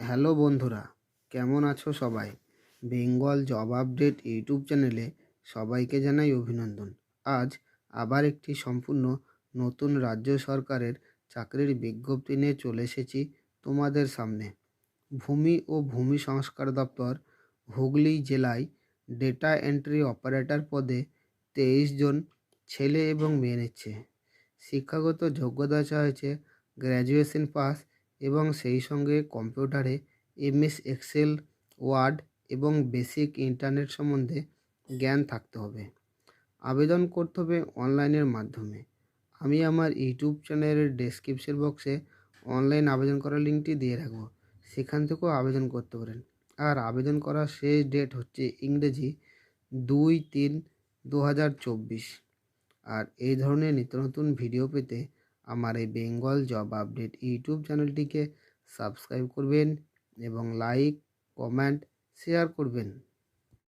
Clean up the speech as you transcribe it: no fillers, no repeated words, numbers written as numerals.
Hello বন্ধুরা, কেমন আছো সবাই? বেঙ্গল জব আপডেট ইউটিউব চ্যানেলে সবাইকে জানাই অভিনন্দন। আজ আবার একটি সম্পূর্ণ নতুন রাজ্য সরকারের চাকরির বিজ্ঞপ্তি নিয়ে চলে এসেছি তোমাদের সামনে। ভূমি ও ভূমি সংস্কার দপ্তর হুগলি জেলায় ডেটা এন্ট্রি অপারেটর পদে 23 জন ছেলে এবং মেয়ে নিচ্ছে। শিক্ষাগত যোগ্যতা চাওয়া হয়েছে গ্র্যাজুয়েশন পাস এবং সেই সঙ্গে কম্পিউটারে এমএস এক্সেল, ওয়ার্ড এবং বেসিক ইন্টারনেট সম্বন্ধে জ্ঞান থাকতে হবে। আবেদন করতে হবে অনলাইনের মাধ্যমে। আমি আমার ইউটিউব চ্যানেলের ডেসক্রিপশন বক্সে অনলাইন আবেদন করার লিঙ্কটি দিয়ে রাখবো, সেখান থেকেও আবেদন করতে পারেন। আর আবেদন করার শেষ ডেট হচ্ছে ইংরেজি 2/3/2024। আর এই ধরনের নিত্য নতুন ভিডিও পেতে আমার এই বেঙ্গল জব আপডেট ইউটিউব চ্যানেলটিকে সাবস্ক্রাইব করবেন এবং লাইক, কমেন্ট, শেয়ার করবেন।